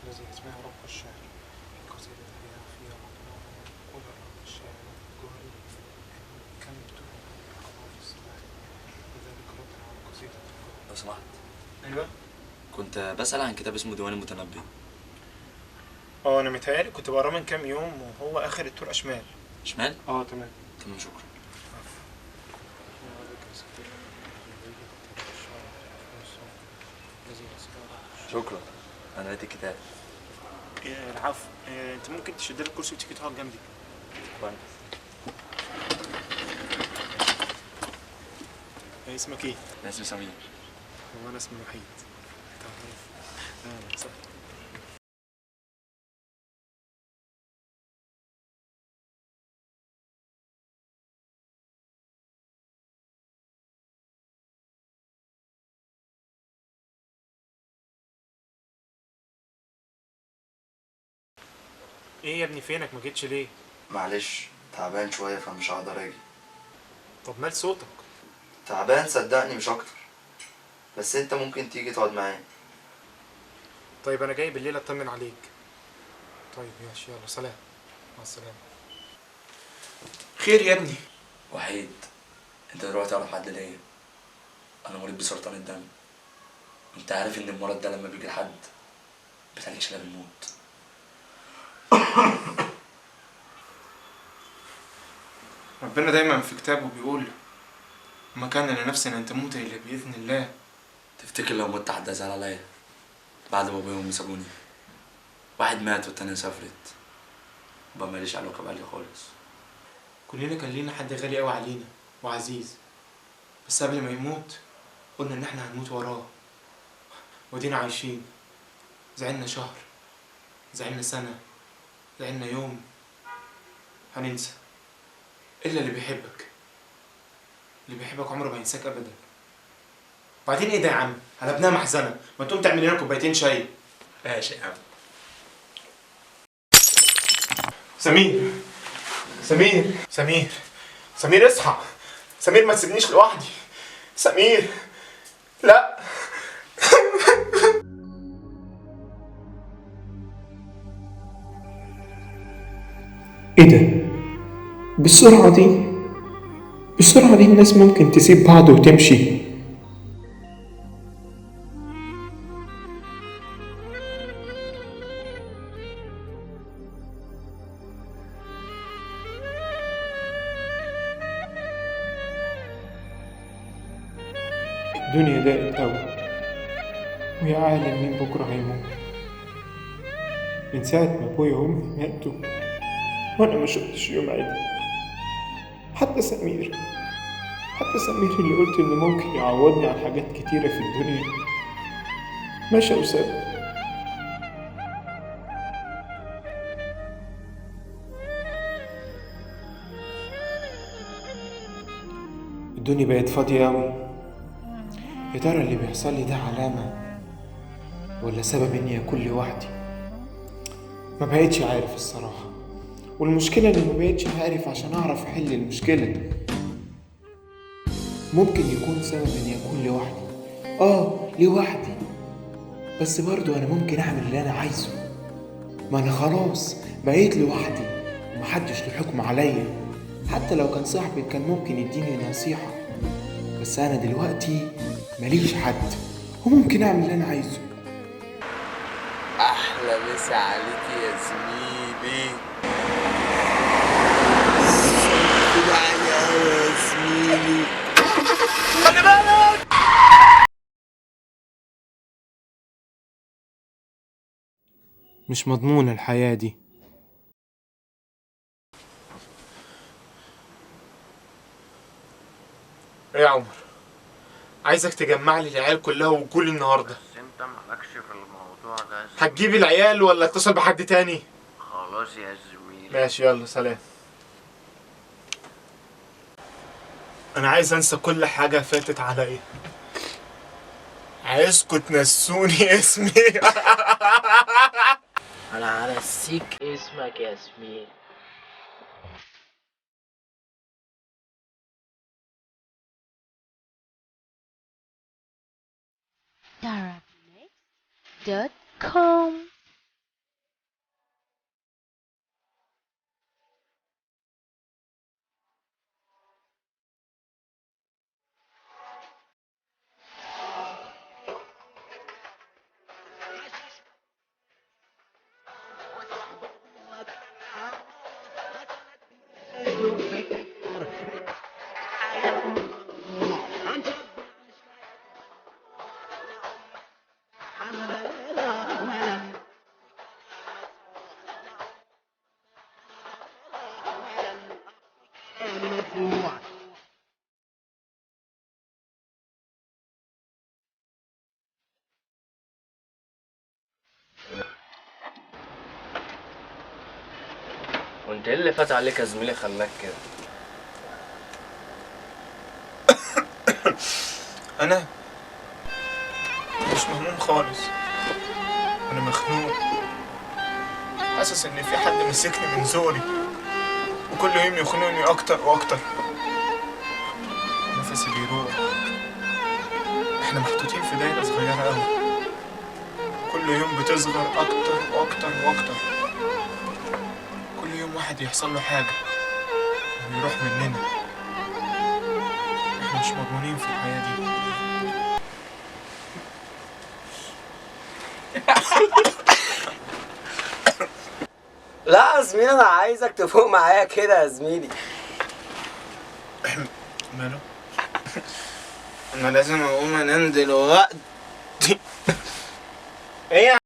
الذي اسمه رب الشعر قصيدة الحياة فيها مطلوب قول الرب الشاعر الجوهري كملته أضاف الصلاح وذلك رد على قصيدة الجوهري. لو سمحت، أيوة. كنت بسأل عن كتاب اسمه ديوان المتنبي. أنا متهيألي كنت بقراه من كام يوم وهو آخر الطرق شمال. شمال؟ تمام. تمام، شكرا. شكرا، أنا قريت الكتاب. العفو. أنت ممكن تشد لك كرسي وتيجي تقعد جنبي. كويس. اسمك إيه؟ أنا اسمي سمير. وأنا اسمي وحيد. تعرف. أهلا وسهلا. ايه يا ابني فينك ما جيتش ليه؟ معلش، تعبان شوية فمش هقدر أجي. طب مال صوتك؟ تعبان صدقني مش أكتر، بس أنت ممكن تيجي تقعد معايا. طيب انا جاي بالليل اطمن عليك. طيب ماشي، يلا سلام. مع السلامة. خير يا ابني؟ وحيد، أنت دلوقتي أعرف حد ليا. أنا مريض بسرطان الدم. أنت عارف إن المرض ده لما بيجي لحد بتعالجش إلا بالموت. ربنا دايما في كتابه بيقول وما كان لنفس ان تموت الا باذن الله. تفتكر لو مت حد هيزعل عليا بعد ما أبويا وأمي سابوني؟ واحد مات والتانية سافرت، وبقى ماليش علاقة بأهلي خالص. كلنا كان لينا حد غالي قوي علينا وعزيز، بس قبل ما يموت قلنا ان احنا هنموت وراه، ودينا عايشين. زعلنا شهر، زعلنا سنة، زعلنا يوم، هننسى. الا اللي بيحبك، اللي بيحبك عمره ما ينساك ابدا. وبعدين ايه ده يا عم؟ قلبناها محزنه، ما تقوم تعمل لنا كوبايتين شاي. ماشي يا عم. سمير، سمير، سمير، سمير اصحى. سمير ما تسيبنيش لوحدي. سمير، لا. ايه ده؟ بالسرعة دي؟ بالسرعة دي الناس ممكن تسيب بعض وتمشي؟ الدنيا ضاقت أوي، ويا عالم مين بكرة هيموت. من ساعة ما أبويا وأمي ماتوا وأنا ما شفتش يوم عدل. حتى سمير، حتى سمير اللي قلت إنه ممكن يعوضني عن حاجات كتيرة في الدنيا مشى وساب. الدنيا بقت فاضية أوي. يا ترى اللي بيحصل لي ده علامة ولا سبب إني أكون لوحدي؟ ما بقيتش عارف الصراحة، والمشكلة إني ما بقيتش عارف عشان أعرف أحل المشكلة. ممكن يكون سبب إني أكون لوحدي، لوحدي، بس برضو أنا ممكن أعمل اللي أنا عايزه. ما أنا خلاص بقيت لوحدي ومحدش له حكم عليا. حتى لو كان صاحبي كان ممكن يديني نصيحة، بس أنا دلوقتي ماليش حد وممكن أعمل اللي أنا عايزه. احلى مسا عليك يا زميلي. كده يا زميلي، خلي بالك. مش مضمون الحياة دي. ايه يا عمر؟ عايزك تجمع لي العيال كلها وقول النهارده. بس انت مالكش في الموضوع ده. هتجيب العيال ولا اتصل بحد تاني؟ خلاص يا زميلي. ماشي، يلا سلام. انا عايز انسى كل حاجه فاتت عليا. عايزكوا تنسوني اسمي. انا هنسيك اسمك يا زميلي. Darabnext.com وانت ايه اللي فات عليك يا زميلي خلاك كده؟ انا مش مهموم خالص، انا مخنوق، حاسس ان في حد مسكني من زوري وكل يوم يخنقني اكتر واكتر. نفسي بيروح، احنا محطوطين في دايره صغيره قوي، كل يوم بتصغر اكتر واكتر واكتر. كل يوم واحد يحصل له حاجه ويروح مننا. احنا مش مضمونين في الحياه دي. لا يا زميلي، انا عايزك تفوق معايا كده يا زميلي. ماله؟ انا لازم اقوم انام دلوقتي. ايه يا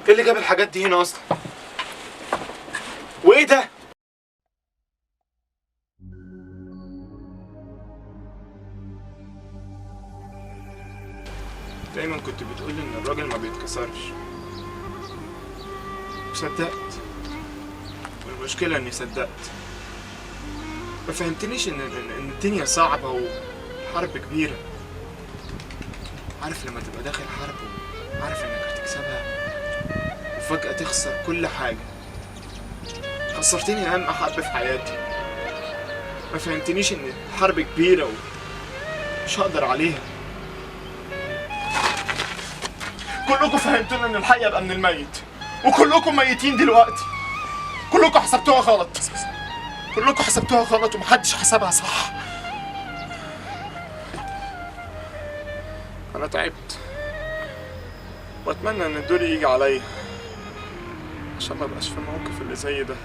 ايه اللي جاب الحاجات دي هنا اصلا؟ وايه ده؟ دايما كنت بتقولي ان الراجل ما بيتكسرش، وصدقت، والمشكلة اني صدقت. ما فهمتنيش ان الدنيا صعبة والحرب كبيرة. عارف لما تبقى داخل حرب وعارف انك هتكسبها وفجأة تخسر كل حاجة؟ خسرتني اهم حرب في حياتي. ما فهمتنيش ان الحرب كبيرة ومش هقدر عليها. كلكم فهمتوني ان الحي ابقى من الميت، وكلكم ميتين دلوقتي. كلكم حسبتوها غلط، كلكم حسبتوها غلط ومحدش حسبها صح. انا تعبت واتمنى ان الدور يجي عليا عشان ما ابقاش في الموقف اللي زي ده.